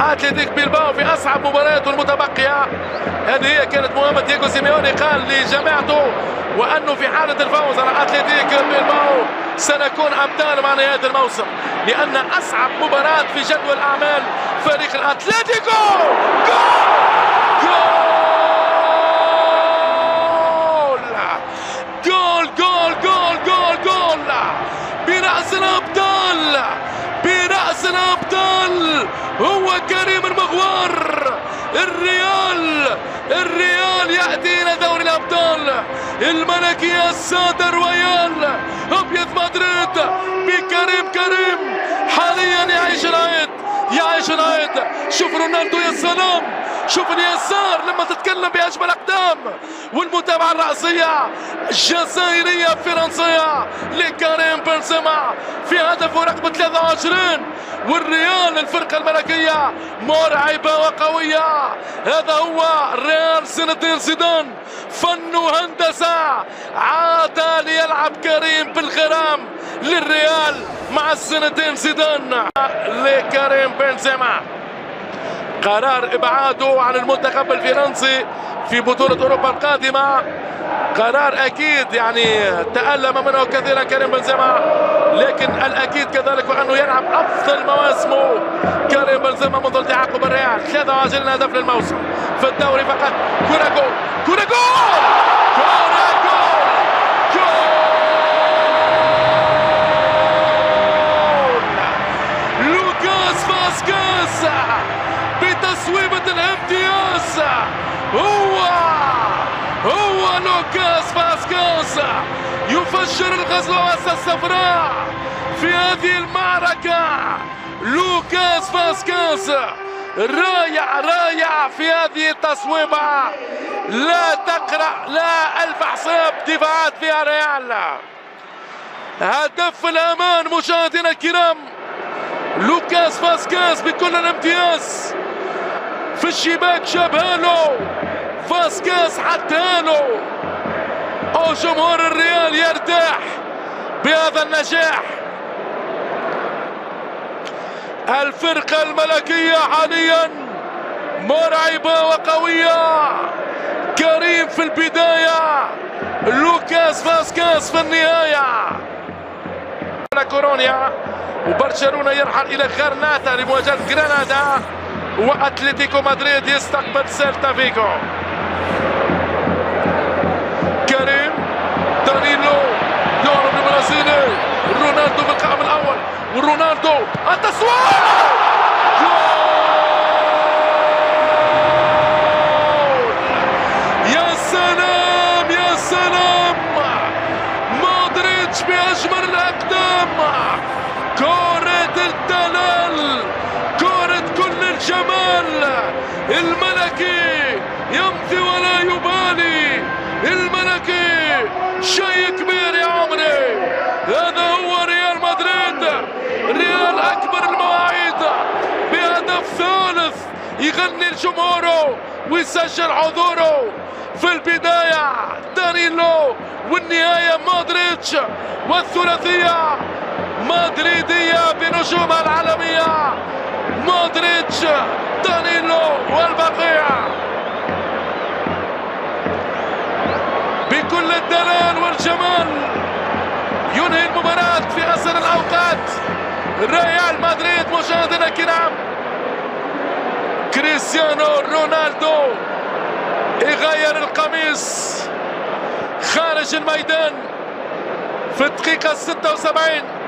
اتلتيك بيلباو في اصعب مبارياته المتبقيه. هذه هي كانت مهمه دييغو سيميوني، قال لجماعته وانه في حاله الفوز على اتلتيك بيلباو سنكون ابطال مع نهايه الموسم، لان اصعب مباراه في جدول اعمال فريق الاتلتيكو. جول جول جول جول جول برأس الأبطال، برأس الأبطال هو كريم المغوار. الريال يأتي إلى دوري الأبطال الملكي السادة رويال أبيض مدريد بكريم حاليا يعيش العيد. شوف رونالدو يا سلام، شوف اليسار لما تتكلم بأجمل أقدام، والمتابعة الرأسية الجزائرية فرنسية لكريم بنزيما في هدفه رقم 23. والريال الفرقة الملكية مرعبة وقوية. هذا هو ريال زين الدين زيدان، فن وهندسة. عاد ليلعب كريم بالغرام للريال مع زين الدين زيدان لكريم بنزيما. قرار ابعاده عن المنتخب الفرنسي في بطولة اوروبا القادمة قرار اكيد يعني تألم منه كثيرا كريم بنزيما، لكن الاكيد كذلك وانه يلعب افضل مواسمه كريم بنزيما منذ التحاقه بالريال. 23 هدف للموسم في الدوري فقط. كرة جول، كرة جول، كرة جول، جول. لوكاس فاسكيز بتصويبة الامتياز. هو لوكاس فاسكيز يفجر الغزوة الصفراء في هذه المعركة. لوكاس فاسكيز رائع في هذه التصويبة، لا تقرأ لا ألف حساب دفاعات فيها ريال. هدف الأمان مشاهدينا الكرام، لوكاس فاسكيز بكل الامتياز في الشباك، جابها له فاسكيز، حطها له. جمهور الريال يرتاح بهذا النجاح. الفرقة الملكية حاليا مرعبة وقوية. كريم في البداية، لوكاس فاسكيز في النهاية. كورونيا وبرشلونة يرحل إلى غرناطة لمواجهة غرناطة، وأتلتيكو مدريد يستقبل سيلتا فيغو. كريم، دانيلو، يهرب البرازيلي، رونالدو في القائم الأول، ورونالدو التسويق. يا سلام يا سلام، مودريتش بأجمل الأقدام، كرة الدلال، كرة كل الجمال. الملكي يمضي ولا يبالي، الملكي شيء كبير يا عمري. هذا هو ريال مدريد، ريال أكبر المواعيد بهدف ثالث يغني لجمهوره ويسجل حضوره. في البداية دانيلو والنهاية مودريتش، والثلاثية مدريدية بنجومها العالمية، مودريتش، دانيلو والبقية. بكل الدلال والجمال ينهي المباراة في أسرع الأوقات ريال مدريد. مشاهدينا الكرام، كريستيانو رونالدو يغير القميص خارج الميدان في الدقيقة 76.